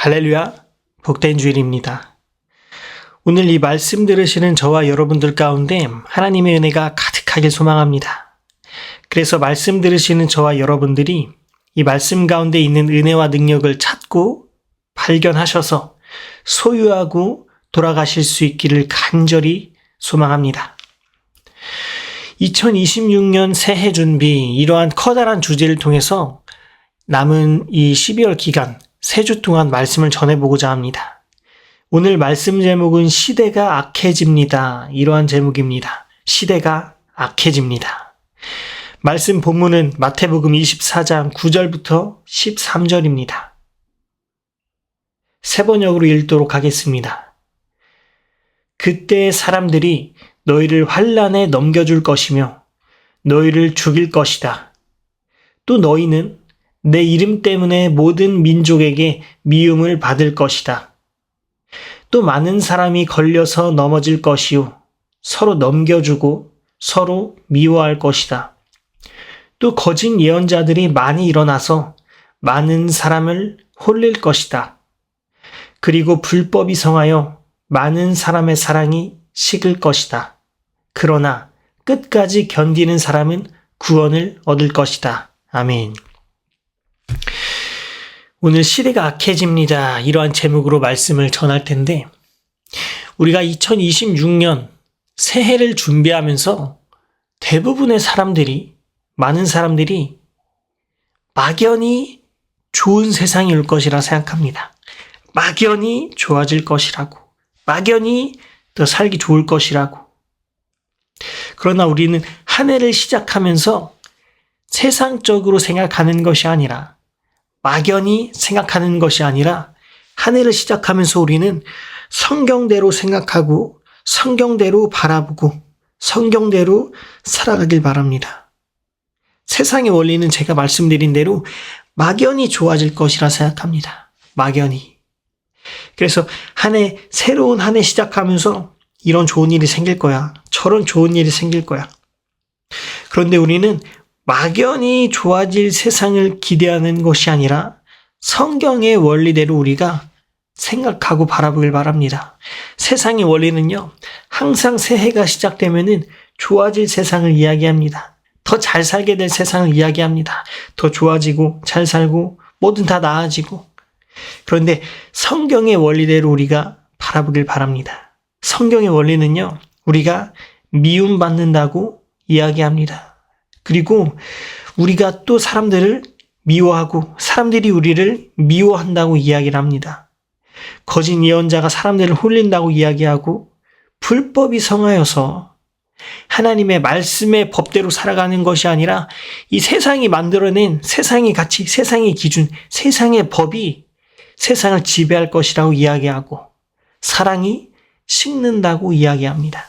할렐루야, 복된 주일입니다. 오늘 이 말씀 들으시는 저와 여러분들 가운데 하나님의 은혜가 가득하길 소망합니다. 그래서 말씀 들으시는 저와 여러분들이 이 말씀 가운데 있는 은혜와 능력을 찾고 발견하셔서 소유하고 돌아가실 수 있기를 간절히 소망합니다. 2026년 새해 준비, 이러한 커다란 주제를 통해서 남은 이 12월 기간, 3주 동안 말씀을 전해보고자 합니다. 오늘 말씀 제목은 시대가 악해집니다. 이러한 제목입니다. 시대가 악해집니다. 말씀 본문은 마태복음 24장 9절부터 13절입니다. 세 번역으로 읽도록 하겠습니다. 그때 사람들이 너희를 환난에 넘겨줄 것이며 너희를 죽일 것이다. 또 너희는 내 이름 때문에 모든 민족에게 미움을 받을 것이다. 또 많은 사람이 걸려서 넘어질 것이요 서로 넘겨주고 서로 미워할 것이다. 또 거짓 예언자들이 많이 일어나서 많은 사람을 홀릴 것이다. 그리고 불법이 성하여 많은 사람의 사랑이 식을 것이다. 그러나 끝까지 견디는 사람은 구원을 얻을 것이다. 아멘. 오늘 시대가 악해집니다. 이러한 제목으로 말씀을 전할 텐데, 우리가 2026년 새해를 준비하면서 대부분의 사람들이, 많은 사람들이 막연히 좋은 세상이 올 것이라 생각합니다. 막연히 좋아질 것이라고, 막연히 더 살기 좋을 것이라고. 그러나 우리는 한 해를 시작하면서 세상적으로 생각하는 것이 아니라, 막연히 생각하는 것이 아니라 한 해를 시작하면서 우리는 성경대로 생각하고 성경대로 바라보고 성경대로 살아가길 바랍니다. 세상의 원리는 제가 말씀드린 대로 막연히 좋아질 것이라 생각합니다. 막연히. 그래서 새로운 한 해 시작하면서 이런 좋은 일이 생길 거야. 저런 좋은 일이 생길 거야. 그런데 우리는 막연히 좋아질 세상을 기대하는 것이 아니라 성경의 원리대로 우리가 생각하고 바라보길 바랍니다. 세상의 원리는요, 항상 새해가 시작되면은 좋아질 세상을 이야기합니다. 더 잘 살게 될 세상을 이야기합니다. 더 좋아지고 잘 살고 뭐든 다 나아지고. 그런데 성경의 원리대로 우리가 바라보길 바랍니다. 성경의 원리는요, 우리가 미움받는다고 이야기합니다. 그리고 우리가 또 사람들을 미워하고 사람들이 우리를 미워한다고 이야기를 합니다. 거짓 예언자가 사람들을 홀린다고 이야기하고 불법이 성하여서 하나님의 말씀의 법대로 살아가는 것이 아니라 이 세상이 만들어낸 세상의 가치, 세상의 기준, 세상의 법이 세상을 지배할 것이라고 이야기하고 사랑이 식는다고 이야기합니다.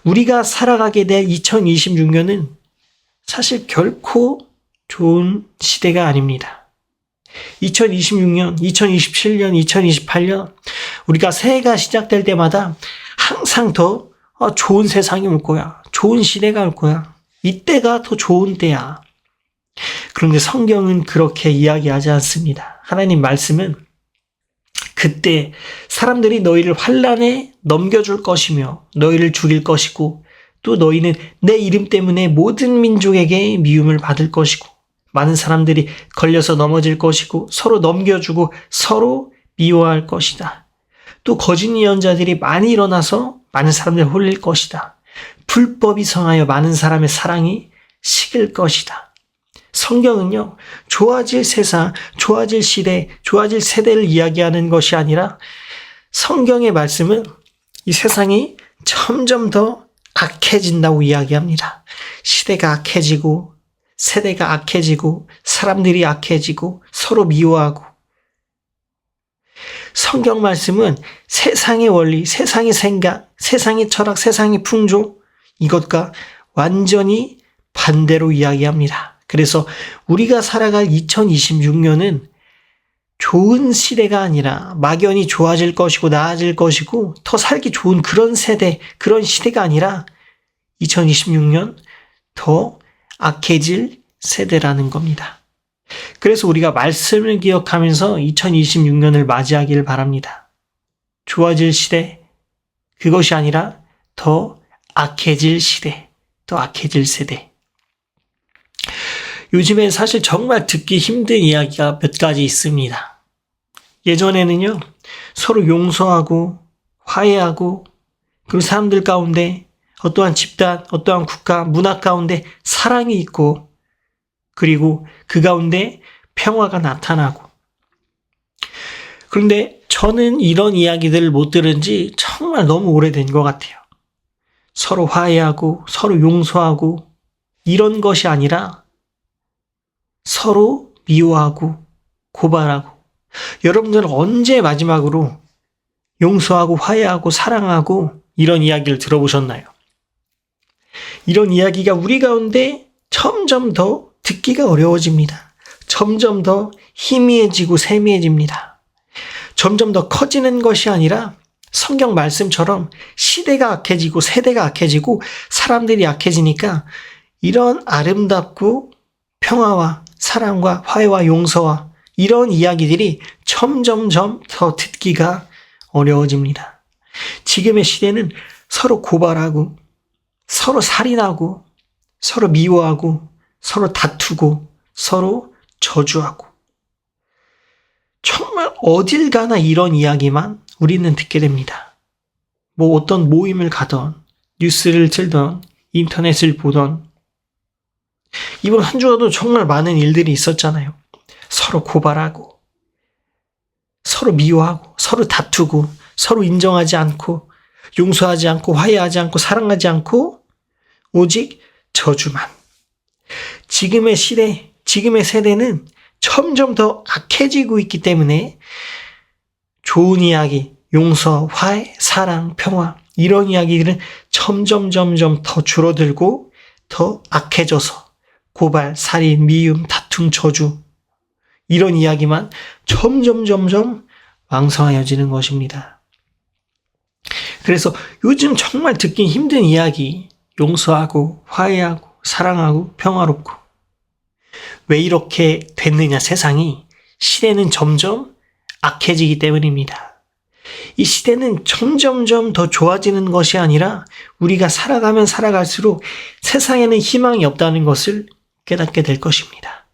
우리가 살아가게 될 2026년은 사실 결코 좋은 시대가 아닙니다. 2026년, 2027년, 2028년 우리가 새해가 시작될 때마다 항상 더 좋은 세상이 올 거야. 좋은 시대가 올 거야. 이때가 더 좋은 때야. 그런데 성경은 그렇게 이야기하지 않습니다. 하나님 말씀은 그때 사람들이 너희를 환난에 넘겨줄 것이며 너희를 죽일 것이고 또 너희는 내 이름 때문에 모든 민족에게 미움을 받을 것이고 많은 사람들이 걸려서 넘어질 것이고 서로 넘겨주고 서로 미워할 것이다. 또 거짓 예언자들이 많이 일어나서 많은 사람들을 홀릴 것이다. 불법이 성하여 많은 사람의 사랑이 식을 것이다. 성경은요, 좋아질 세상, 좋아질 시대, 좋아질 세대를 이야기하는 것이 아니라 성경의 말씀은 이 세상이 점점 더 악해진다고 이야기합니다. 시대가 악해지고, 세대가 악해지고, 사람들이 악해지고, 서로 미워하고. 성경 말씀은 세상의 원리, 세상의 생각, 세상의 철학, 세상의 풍조, 이것과 완전히 반대로 이야기합니다. 그래서 우리가 살아갈 2026년은 좋은 시대가 아니라 막연히 좋아질 것이고 나아질 것이고 더 살기 좋은 그런 세대, 그런 시대가 아니라 2026년 더 악해질 세대라는 겁니다. 그래서 우리가 말씀을 기억하면서 2026년을 맞이하기를 바랍니다. 좋아질 시대, 그것이 아니라 더 악해질 시대, 더 악해질 세대. 요즘엔 사실 정말 듣기 힘든 이야기가 몇 가지 있습니다. 예전에는요, 서로 용서하고 화해하고 그리고 사람들 가운데 어떠한 집단, 어떠한 국가, 문화 가운데 사랑이 있고 그리고 그 가운데 평화가 나타나고. 그런데 저는 이런 이야기들을 못 들은 지 정말 너무 오래된 것 같아요. 서로 화해하고 서로 용서하고 이런 것이 아니라 서로 미워하고 고발하고. 여러분들은 언제 마지막으로 용서하고 화해하고 사랑하고 이런 이야기를 들어보셨나요? 이런 이야기가 우리 가운데 점점 더 듣기가 어려워집니다. 점점 더 희미해지고 세미해집니다. 점점 더 커지는 것이 아니라 성경 말씀처럼 시대가 악해지고 세대가 악해지고 사람들이 악해지니까 이런 아름답고 평화와 사랑과 화해와 용서와 이런 이야기들이 점점점 더 듣기가 어려워집니다. 지금의 시대는 서로 고발하고 서로 살인하고 서로 미워하고 서로 다투고 서로 저주하고 정말 어딜 가나 이런 이야기만 우리는 듣게 됩니다. 뭐 어떤 모임을 가던 뉴스를 틀던 인터넷을 보던 이번 한 주에도 정말 많은 일들이 있었잖아요. 서로 고발하고 서로 미워하고 서로 다투고 서로 인정하지 않고 용서하지 않고 화해하지 않고 사랑하지 않고 오직 저주만. 지금의 시대, 지금의 세대는 점점 더 악해지고 있기 때문에 좋은 이야기, 용서, 화해, 사랑, 평화 이런 이야기들은 점점 더 줄어들고 더 악해져서 고발, 살인, 미움, 다툼, 저주 이런 이야기만 점점 왕성해지는 것입니다. 그래서 요즘 정말 듣기 힘든 이야기, 용서하고 화해하고 사랑하고 평화롭고 왜 이렇게 됐느냐 세상이 시대는 점점 악해지기 때문입니다. 이 시대는 점점 더 좋아지는 것이 아니라 우리가 살아가면 살아갈수록 세상에는 희망이 없다는 것을 깨닫게 될 것입니다.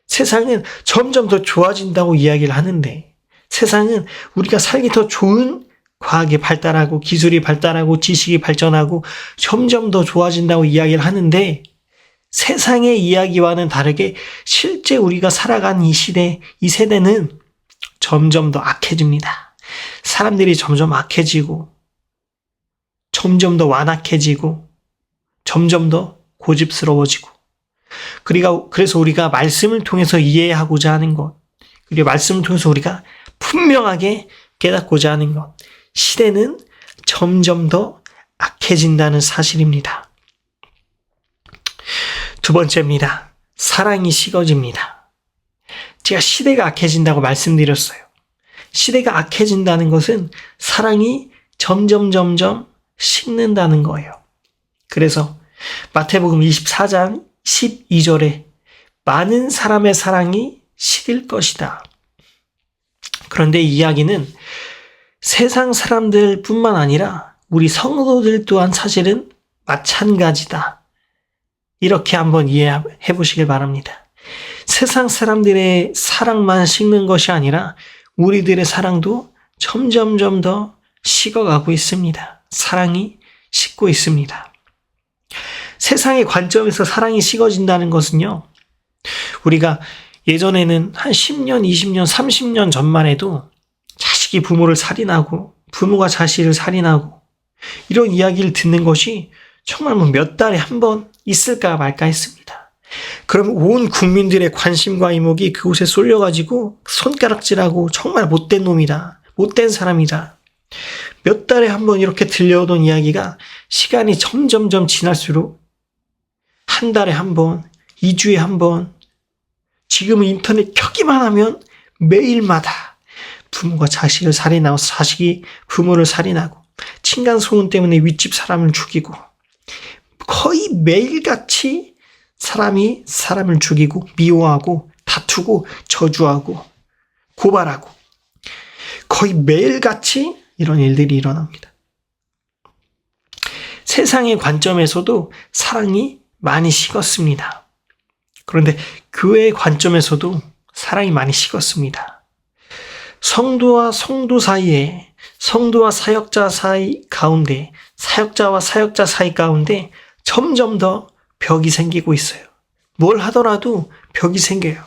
세상은 점점 더 좋아진다고 이야기를 하는데 세상은 우리가 살기 더 좋은 과학이 발달하고 기술이 발달하고 지식이 발전하고 점점 더 좋아진다고 이야기를 하는데 세상의 이야기와는 다르게 실제 우리가 살아가는 이 시대, 이 세대는 점점 더 악해집니다. 사람들이 점점 악해지고 점점 더 완악해지고 점점 더 고집스러워지고 그래서 우리가 말씀을 통해서 이해하고자 하는 것 그리고 말씀을 통해서 우리가 분명하게 깨닫고자 하는 것 시대는 점점 더 악해진다는 사실입니다. 두 번째입니다. 사랑이 식어집니다. 제가 시대가 악해진다고 말씀드렸어요. 시대가 악해진다는 것은 사랑이 점점 식는다는 거예요. 그래서 마태복음 24장 12절에 많은 사람의 사랑이 식을 것이다. 그런데 이 이야기는 세상 사람들 뿐만 아니라 우리 성도들 또한 사실은 마찬가지다. 이렇게 한번 이해해 보시길 바랍니다. 세상 사람들의 사랑만 식는 것이 아니라 우리들의 사랑도 점점 더 식어가고 있습니다. 사랑이 식고 있습니다. 세상의 관점에서 사랑이 식어진다는 것은요. 우리가 예전에는 한 10년, 20년, 30년 전만 해도 자식이 부모를 살인하고 부모가 자식을 살인하고 이런 이야기를 듣는 것이 정말 몇 달에 한 번 있을까 말까 했습니다. 그럼 온 국민들의 관심과 이목이 그곳에 쏠려가지고 손가락질하고 정말 못된 놈이다. 못된 사람이다. 몇 달에 한 번 이렇게 들려오던 이야기가 시간이 점점 지날수록 한 달에 한 번, 2주에 한 번, 지금은 인터넷 켜기만 하면 매일마다 부모가 자식을 살인하고 자식이 부모를 살인하고 층간소음 때문에 윗집 사람을 죽이고 거의 매일같이 사람이 사람을 죽이고 미워하고 다투고 저주하고 고발하고 거의 매일같이 이런 일들이 일어납니다. 세상의 관점에서도 사랑이 많이 식었습니다. 그런데 교회의 관점에서도 사랑이 많이 식었습니다. 성도와 성도 사이에, 성도와 사역자 사이 가운데, 사역자와 사역자 사이 가운데 점점 더 벽이 생기고 있어요. 뭘 하더라도 벽이 생겨요.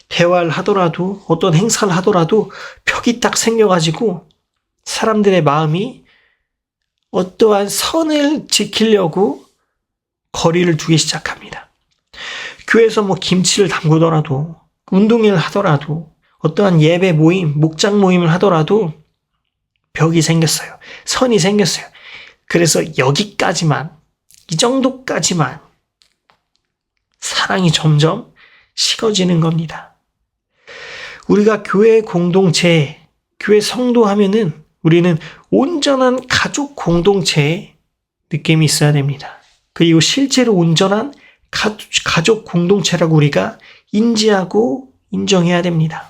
대화를 하더라도 어떤 행사를 하더라도 벽이 딱 생겨가지고 사람들의 마음이 어떠한 선을 지키려고 거리를 두기 시작합니다. 교회에서 김치를 담그더라도 운동회를 하더라도 어떠한 예배 모임, 목장 모임을 하더라도 벽이 생겼어요. 선이 생겼어요. 그래서 여기까지만, 이 정도까지만 사랑이 점점 식어지는 겁니다. 우리가 교회 공동체, 교회 성도 하면은 우리는 온전한 가족 공동체의 느낌이 있어야 됩니다. 그리고 실제로 온전한 가족 공동체라고 우리가 인지하고 인정해야 됩니다.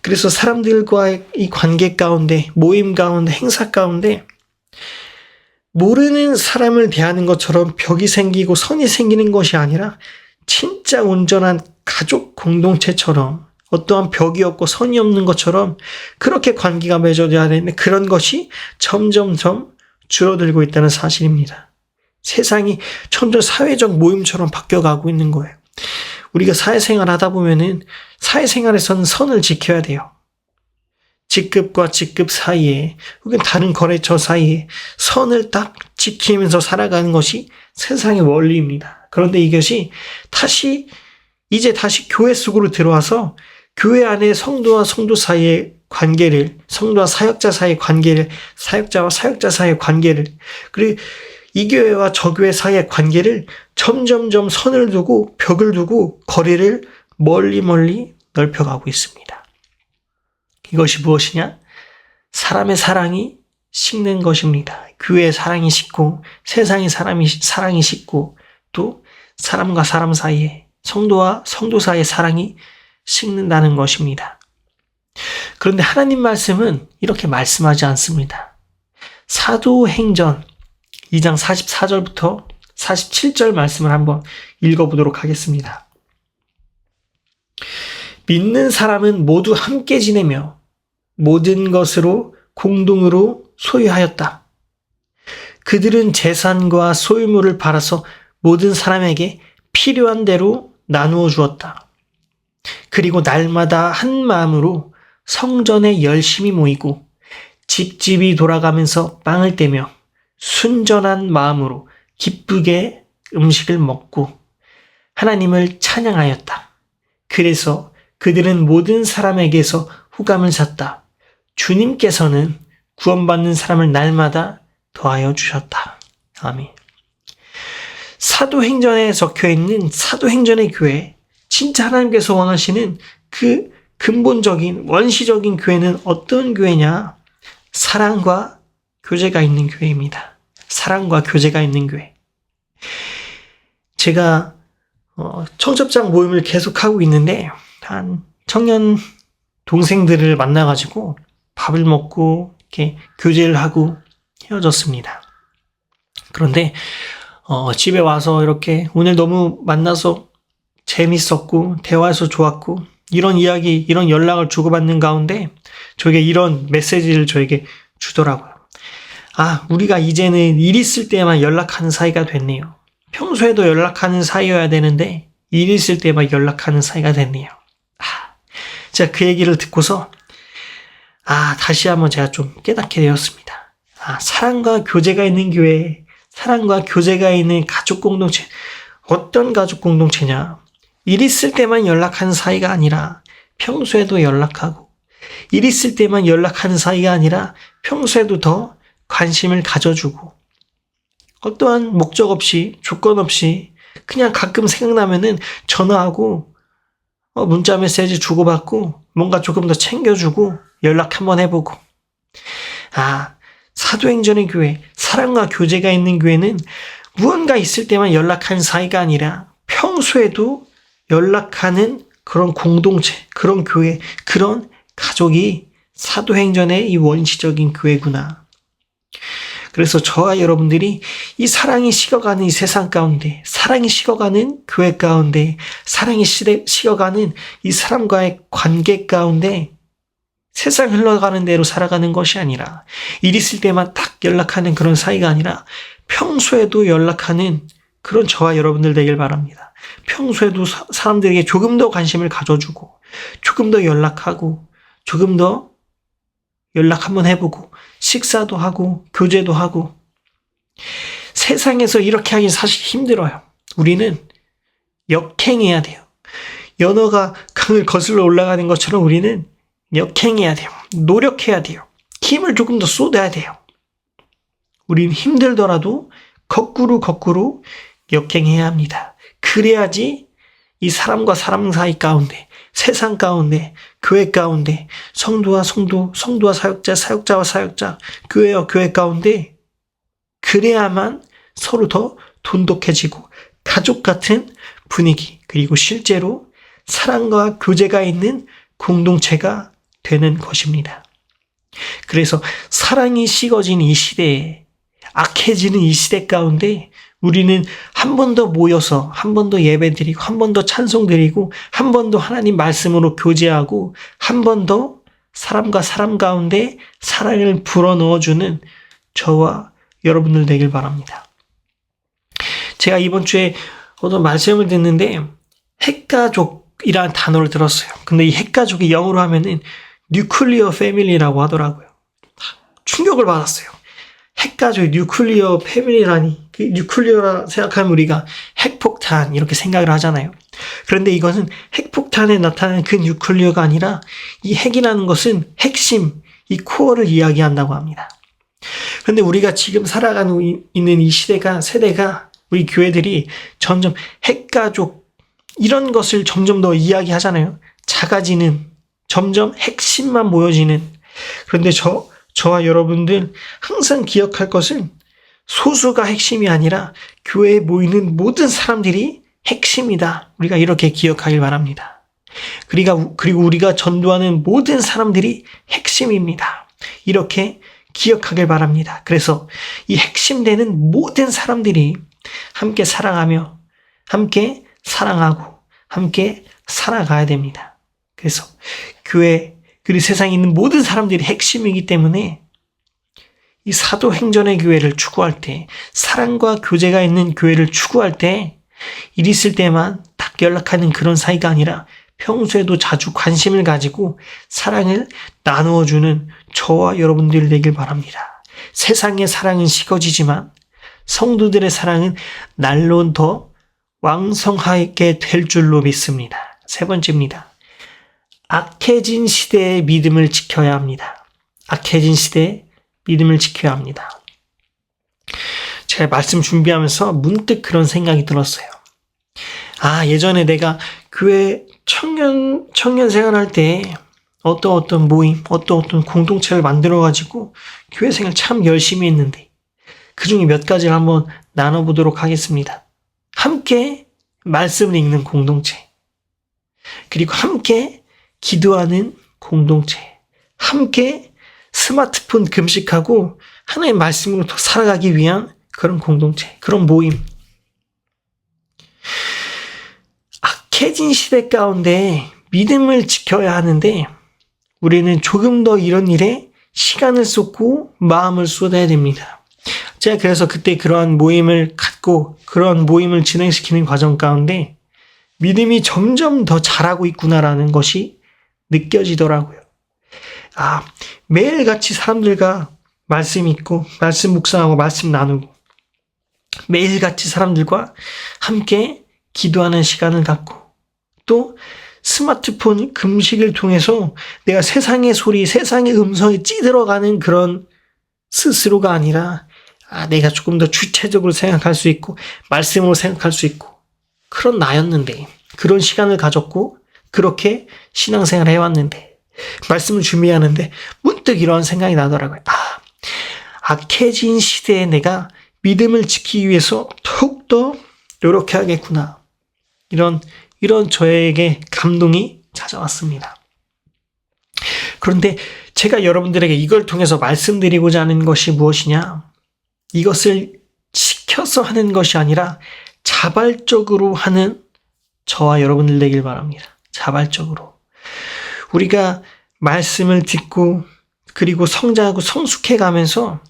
그래서 사람들과의 이 관계 가운데, 모임 가운데, 행사 가운데 모르는 사람을 대하는 것처럼 벽이 생기고 선이 생기는 것이 아니라 진짜 온전한 가족 공동체처럼 어떠한 벽이 없고 선이 없는 것처럼 그렇게 관계가 맺어져야 되는데 그런 것이 점점점 줄어들고 있다는 사실입니다. 세상이 점점 사회적 모임처럼 바뀌어가고 있는 거예요. 우리가 사회생활 하다 보면은 사회생활에서는 선을 지켜야 돼요. 직급과 직급 사이에 혹은 다른 거래처 사이에 선을 딱 지키면서 살아가는 것이 세상의 원리입니다. 그런데 이것이 이제 다시 교회 속으로 들어와서 교회 안에 성도와 성도 사이의 관계를, 성도와 사역자 사이의 관계를, 사역자와 사역자 사이의 관계를, 그리고 이 교회와 저 교회 사이의 관계를 점점점 선을 두고 벽을 두고 거리를 멀리 넓혀가고 있습니다. 이것이 무엇이냐? 사람의 사랑이 식는 것입니다. 교회의 사랑이 식고 세상의 사랑이 식고 또 사람과 사람 사이에 성도와 성도 사이의 사랑이 식는다는 것입니다. 그런데 하나님 말씀은 이렇게 말씀하지 않습니다. 사도행전 2장 44절부터 47절 말씀을 한번 읽어보도록 하겠습니다. 믿는 사람은 모두 함께 지내며 모든 것으로 공동으로 소유하였다. 그들은 재산과 소유물을 팔아서 모든 사람에게 필요한 대로 나누어 주었다. 그리고 날마다 한 마음으로 성전에 열심히 모이고 집집이 돌아가면서 빵을 떼며 순전한 마음으로 기쁘게 음식을 먹고 하나님을 찬양하였다. 그래서 그들은 모든 사람에게서 후감을 샀다. 주님께서는 구원받는 사람을 날마다 더하여 주셨다. 아멘. 사도행전에 적혀있는 사도행전의 교회, 진짜 하나님께서 원하시는 그 근본적인 원시적인 교회는 어떤 교회냐? 사랑과 교제가 있는 교회입니다. 사랑과 교제가 있는 교회. 제가 청첩장 모임을 계속하고 있는데 한 청년 동생들을 만나가지고 밥을 먹고 이렇게 교제를 하고 헤어졌습니다. 그런데 집에 와서 이렇게 오늘 너무 만나서 재밌었고 대화해서 좋았고 이런 이야기, 이런 연락을 주고받는 가운데 저에게 이런 메시지를 저에게 주더라고요. 우리가 이제는 일 있을 때만 연락하는 사이가 됐네요. 평소에도 연락하는 사이여야 되는데 일 있을 때만 연락하는 사이가 됐네요. 제가 그 얘기를 듣고서 다시 한번 제가 좀 깨닫게 되었습니다. 사랑과 교제가 있는 교회, 사랑과 교제가 있는 가족 공동체. 어떤 가족 공동체냐? 일 있을 때만 연락하는 사이가 아니라 평소에도 연락하고, 일 있을 때만 연락하는 사이가 아니라 평소에도 더 관심을 가져주고, 어떠한 목적 없이, 조건 없이 그냥 가끔 생각나면은 전화하고 문자 메시지 주고받고 뭔가 조금 더 챙겨주고 연락 한번 해보고. 사도행전의 교회, 사랑과 교제가 있는 교회는 무언가 있을 때만 연락하는 사이가 아니라 평소에도 연락하는 그런 공동체, 그런 교회, 그런 가족이 사도행전의 이 원시적인 교회구나. 그래서 저와 여러분들이 이 사랑이 식어가는 이 세상 가운데, 사랑이 식어가는 교회 가운데, 사랑이 식어가는 이 사람과의 관계 가운데 세상 흘러가는 대로 살아가는 것이 아니라 일 있을 때만 딱 연락하는 그런 사이가 아니라 평소에도 연락하는 그런 저와 여러분들 되길 바랍니다. 평소에도 사람들에게 조금 더 관심을 가져주고 조금 더 연락하고 조금 더 연락 한번 해보고 식사도 하고 교제도 하고. 세상에서 이렇게 하긴 사실 힘들어요. 우리는 역행해야 돼요. 연어가 강을 거슬러 올라가는 것처럼 우리는 역행해야 돼요. 노력해야 돼요. 힘을 조금 더 쏟아야 돼요. 우리는 힘들더라도 거꾸로 역행해야 합니다. 그래야지 이 사람과 사람 사이 가운데, 세상 가운데, 교회 가운데, 성도와 성도, 성도와 사역자, 사역자와 사역자, 교회와 교회 가운데 그래야만 서로 더 돈독해지고 가족 같은 분위기, 그리고 실제로 사랑과 교제가 있는 공동체가 되는 것입니다. 그래서 사랑이 식어진 이 시대에, 악해지는 이 시대 가운데 우리는 한 번 더 모여서 한 번 더 예배드리고 한 번 더 찬송드리고 한 번 더 하나님 말씀으로 교제하고 한 번 더 사람과 사람 가운데 사랑을 불어넣어주는 저와 여러분들 되길 바랍니다. 제가 이번 주에 어떤 말씀을 듣는데 핵가족이라는 단어를 들었어요. 근데 이 핵가족이 영어로 하면은 뉴클리어 패밀리라고 하더라고요. 충격을 받았어요. 핵가족, 뉴클리어 패밀리라니. 그 뉴클리어라 생각하면 우리가 핵폭탄 이렇게 생각을 하잖아요. 그런데 이것은 핵폭탄에 나타나는 그 뉴클리어가 아니라 이 핵이라는 것은 핵심, 이 코어를 이야기한다고 합니다. 그런데 우리가 지금 살아가고 있는 이 세대가 우리 교회들이 점점 핵가족 이런 것을 점점 더 이야기하잖아요. 작아지는, 점점 핵심만 모여지는. 그런데 저와 여러분들 항상 기억할 것은 소수가 핵심이 아니라 교회에 모이는 모든 사람들이 핵심이다. 우리가 이렇게 기억하길 바랍니다. 그리고 우리가 전도하는 모든 사람들이 핵심입니다. 이렇게 기억하길 바랍니다. 그래서 이 핵심되는 모든 사람들이 함께 사랑하며 함께 사랑하고 함께 살아가야 됩니다. 그래서 교회 그리고 세상에 있는 모든 사람들이 핵심이기 때문에 이 사도행전의 교회를 추구할 때, 사랑과 교제가 있는 교회를 추구할 때 일 있을 때만 딱 연락하는 그런 사이가 아니라 평소에도 자주 관심을 가지고 사랑을 나누어주는 저와 여러분들이 되길 바랍니다. 세상의 사랑은 식어지지만 성도들의 사랑은 날로 더 왕성하게 될 줄로 믿습니다. 세 번째입니다. 악해진 시대의 믿음을 지켜야 합니다. 악해진 시대의 믿음을 지켜야 합니다. 제가 말씀 준비하면서 문득 그런 생각이 들었어요. 예전에 내가 교회 청년 생활할 때 어떤 모임, 어떤 공동체를 만들어가지고 교회 생활 참 열심히 했는데 그 중에 몇 가지를 한번 나눠보도록 하겠습니다. 함께 말씀을 읽는 공동체, 그리고 함께 기도하는 공동체, 함께 스마트폰 금식하고 하나님의 말씀으로 더 살아가기 위한 그런 공동체, 그런 모임. 악해진 시대 가운데 믿음을 지켜야 하는데 우리는 조금 더 이런 일에 시간을 쏟고 마음을 쏟아야 됩니다. 제가 그래서 그때 그러한 모임을 갖고 그런 모임을 진행시키는 과정 가운데 믿음이 점점 더 자라고 있구나라는 것이 느껴지더라고요. 매일같이 사람들과 말씀 읽고 말씀 묵상하고 말씀 나누고 매일같이 사람들과 함께 기도하는 시간을 갖고 또 스마트폰 금식을 통해서 내가 세상의 소리, 세상의 음성에 찌들어가는 그런 스스로가 아니라 내가 조금 더 주체적으로 생각할 수 있고 말씀으로 생각할 수 있고 그런 나였는데, 그런 시간을 가졌고 그렇게 신앙생활을 해왔는데 말씀을 준비하는데 문득 이런 생각이 나더라고요. 악해진 시대에 내가 믿음을 지키기 위해서 더욱더 노력해야겠구나. 이런 이런 저에게 감동이 찾아왔습니다. 그런데 제가 여러분들에게 이걸 통해서 말씀드리고자 하는 것이 무엇이냐? 이것을 시켜서 하는 것이 아니라 자발적으로 하는 저와 여러분들 되길 바랍니다. 자발적으로. 우리가 말씀을 듣고 그리고 성장하고 성숙해 가면서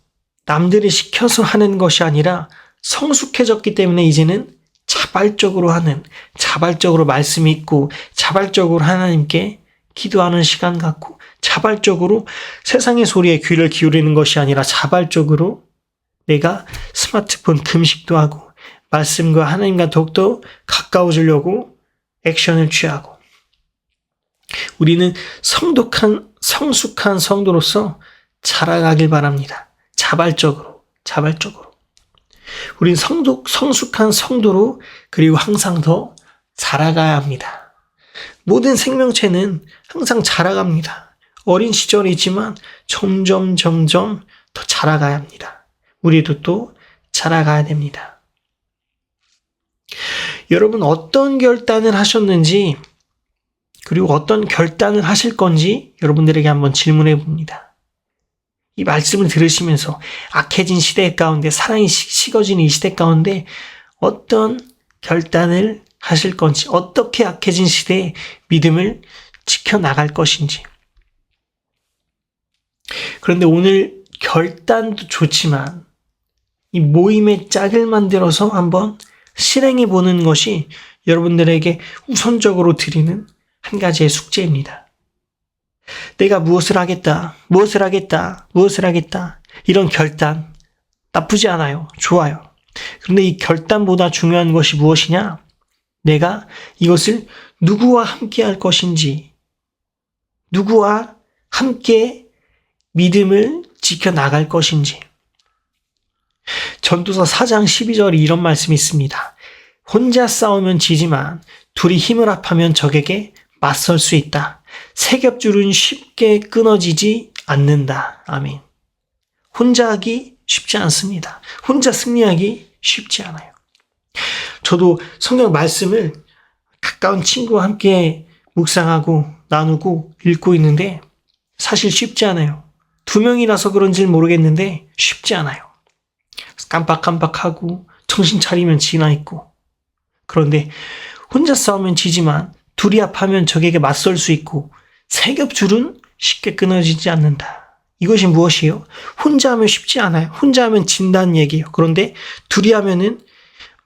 남들이 시켜서 하는 것이 아니라 성숙해졌기 때문에 이제는 자발적으로 하는, 자발적으로 말씀 읽고 자발적으로 하나님께 기도하는 시간 갖고 자발적으로 세상의 소리에 귀를 기울이는 것이 아니라 자발적으로 내가 스마트폰 금식도 하고 말씀과 하나님과 더욱더 가까워지려고 액션을 취하고 우리는 성숙한 성도로서 자라가길 바랍니다. 자발적으로. 우린 성숙한 성도로 그리고 항상 더 자라가야 합니다. 모든 생명체는 항상 자라갑니다. 어린 시절이지만 점점 더 자라가야 합니다. 우리도 또 자라가야 됩니다. 여러분 어떤 결단을 하셨는지 그리고 어떤 결단을 하실 건지 여러분들에게 한번 질문해 봅니다. 이 말씀을 들으시면서 악해진 시대 가운데 사랑이 식어지는 이 시대 가운데 어떤 결단을 하실 건지 어떻게 악해진 시대에 믿음을 지켜나갈 것인지 그런데 오늘 결단도 좋지만 이 모임의 짝을 만들어서 한번 실행해 보는 것이 여러분들에게 우선적으로 드리는 한 가지의 숙제입니다. 내가 무엇을 하겠다. 이런 결단 나쁘지 않아요. 좋아요. 그런데 이 결단보다 중요한 것이 무엇이냐? 내가 이것을 누구와 함께 할 것인지, 누구와 함께 믿음을 지켜나갈 것인지. 전도서 4장 12절에 이런 말씀이 있습니다. 혼자 싸우면 지지만 둘이 힘을 합하면 적에게 맞설 수 있다. 세 겹줄은 쉽게 끊어지지 않는다. 아멘. 혼자 하기 쉽지 않습니다. 혼자 승리하기 쉽지 않아요. 저도 성경 말씀을 가까운 친구와 함께 묵상하고 나누고 읽고 있는데 사실 쉽지 않아요. 2명이라서 그런지 모르겠는데 쉽지 않아요. 깜빡깜빡하고 정신 차리면 지나 있고 그런데 혼자 싸우면 지지만 둘이 합하면 적에게 맞설 수 있고 세 겹줄은 쉽게 끊어지지 않는다. 이것이 무엇이에요? 혼자 하면 쉽지 않아요. 혼자 하면 진다는 얘기예요. 그런데 둘이 하면은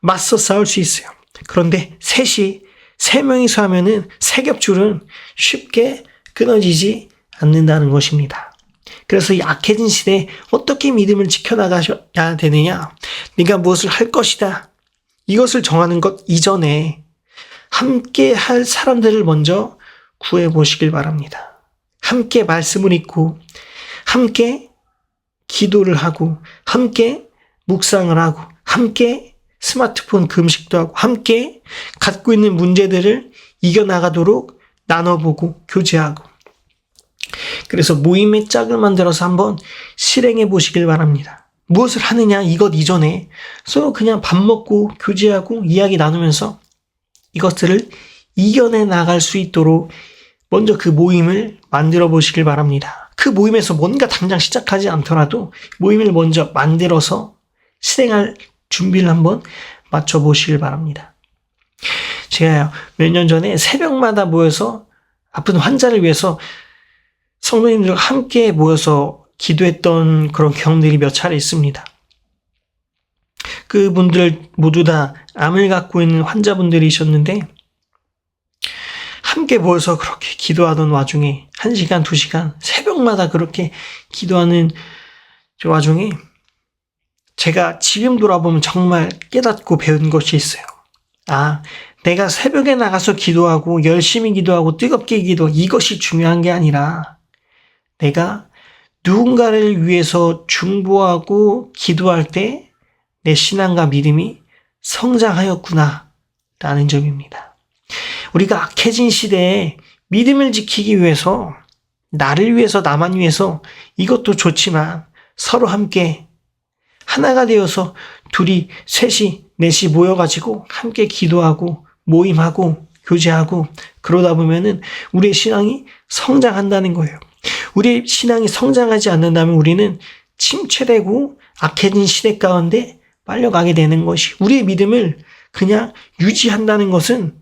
맞서 싸울 수 있어요. 그런데 세 명이서 하면은 세 겹줄은 쉽게 끊어지지 않는다는 것입니다. 그래서 이 악해진 시대에 어떻게 믿음을 지켜나가야 되느냐? 네가 무엇을 할 것이다. 이것을 정하는 것 이전에 함께 할 사람들을 먼저 구해보시길 바랍니다. 함께 말씀을 읽고 함께 기도를 하고 함께 묵상을 하고 함께 스마트폰 금식도 하고 함께 갖고 있는 문제들을 이겨나가도록 나눠보고 교제하고 그래서 모임의 짝을 만들어서 한번 실행해 보시길 바랍니다. 무엇을 하느냐 이것 이전에 서로 그냥 밥 먹고 교제하고 이야기 나누면서 이것들을 이겨내 나갈 수 있도록 먼저 그 모임을 만들어 보시길 바랍니다. 그 모임에서 뭔가 당장 시작하지 않더라도 모임을 먼저 만들어서 실행할 준비를 한번 맞춰 보시길 바랍니다. 제가 몇 년 전에 새벽마다 모여서 아픈 환자를 위해서 성도님들과 함께 모여서 기도했던 그런 경험들이 몇 차례 있습니다. 그분들 모두 다 암을 갖고 있는 환자분들이셨는데 함께 모여서 그렇게 기도하던 와중에 1시간, 2시간 새벽마다 그렇게 기도하는 저 와중에 제가 지금 돌아보면 정말 깨닫고 배운 것이 있어요. 아, 내가 새벽에 나가서 기도하고 열심히 기도하고 뜨겁게 기도하고 이것이 중요한 게 아니라 내가 누군가를 위해서 중보하고 기도할 때 내 신앙과 믿음이 성장하였구나 라는 점입니다. 우리가 악해진 시대에 믿음을 지키기 위해서 나를 위해서 나만 위해서 이것도 좋지만 서로 함께 하나가 되어서 둘이 셋이 넷이 모여가지고 함께 기도하고 모임하고 교제하고 그러다 보면은 우리의 신앙이 성장한다는 거예요. 우리의 신앙이 성장하지 않는다면 우리는 침체되고 악해진 시대 가운데 빨려가게 되는 것이, 우리의 믿음을 그냥 유지한다는 것은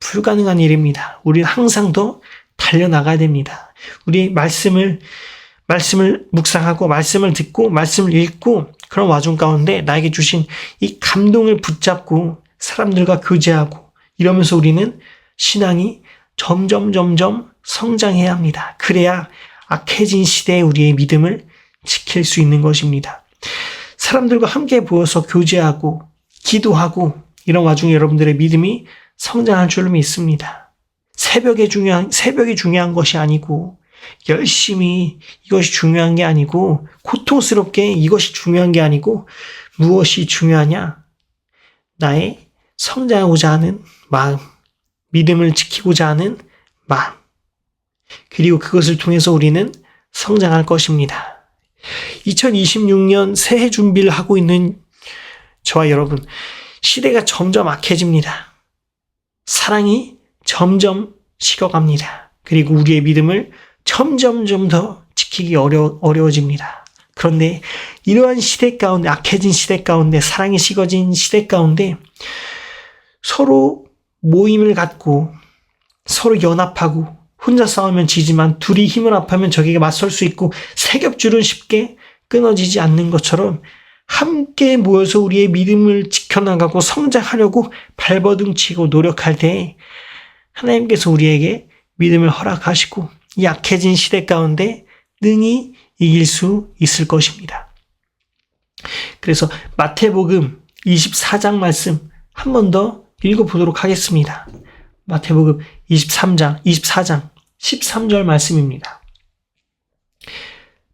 불가능한 일입니다. 우리는 항상 더 달려나가야 됩니다. 우리 말씀을 묵상하고 말씀을 듣고 말씀을 읽고 그런 와중 가운데 나에게 주신 이 감동을 붙잡고 사람들과 교제하고 이러면서 우리는 신앙이 점점 성장해야 합니다. 그래야 악해진 시대에 우리의 믿음을 지킬 수 있는 것입니다. 사람들과 함께 모여서 교제하고 기도하고 이런 와중에 여러분들의 믿음이 성장할 줄로 믿습니다. 새벽이 중요한 것이 아니고 열심히 이것이 중요한 게 아니고 고통스럽게 이것이 중요한 게 아니고 무엇이 중요하냐? 나의 성장하고자 하는 마음, 믿음을 지키고자 하는 마음, 그리고 그것을 통해서 우리는 성장할 것입니다. 2026년 새해 준비를 하고 있는 저와 여러분, 시대가 점점 악해집니다. 사랑이 점점 식어갑니다. 그리고 우리의 믿음을 점점 더 지키기 어려워집니다. 그런데 이러한 시대 가운데, 악해진 시대 가운데, 사랑이 식어진 시대 가운데 서로 모임을 갖고 서로 연합하고, 혼자 싸우면 지지만 둘이 힘을 합하면 적에게 맞설 수 있고 세겹줄은 쉽게 끊어지지 않는 것처럼 함께 모여서 우리의 믿음을 지켜나가고 성장하려고 발버둥치고 노력할 때 하나님께서 우리에게 믿음을 허락하시고 이 약해진 시대 가운데 능히 이길 수 있을 것입니다. 그래서 마태복음 24장 말씀 한 번 더 읽어보도록 하겠습니다. 마태복음 24장 13절 말씀입니다.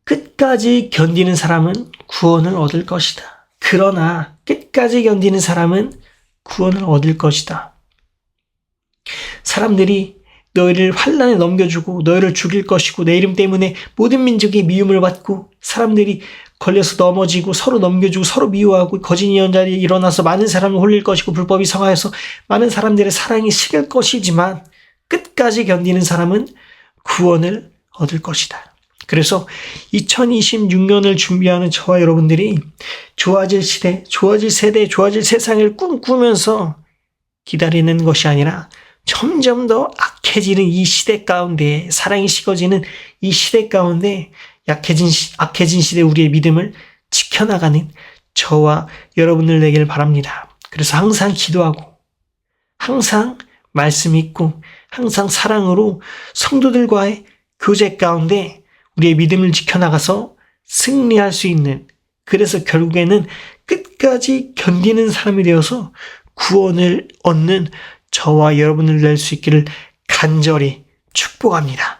끝까지 견디는 사람은 구원을 얻을 것이다. 그러나 끝까지 견디는 사람은 구원을 얻을 것이다. 사람들이 너희를 환난에 넘겨주고 너희를 죽일 것이고 내 이름 때문에 모든 민족이 미움을 받고 사람들이 걸려서 넘어지고 서로 넘겨주고 서로 미워하고 거짓 예언자들이 일어나서 많은 사람을 홀릴 것이고 불법이 성하여서 많은 사람들의 사랑이 식을 것이지만 끝까지 견디는 사람은 구원을 얻을 것이다. 그래서 2026년을 준비하는 저와 여러분들이 좋아질 시대, 좋아질 세대, 좋아질 세상을 꿈꾸면서 기다리는 것이 아니라 점점 더 악해지는 이 시대 가운데, 사랑이 식어지는 이 시대 가운데 악해진 시대 우리의 믿음을 지켜나가는 저와 여러분들 되기를 바랍니다. 그래서 항상 기도하고 항상 말씀 읽고 항상 사랑으로 성도들과의 교제 가운데 우리의 믿음을 지켜나가서 승리할 수 있는, 그래서 결국에는 끝까지 견디는 사람이 되어서 구원을 얻는 저와 여러분을 낼 수 있기를 간절히 축복합니다.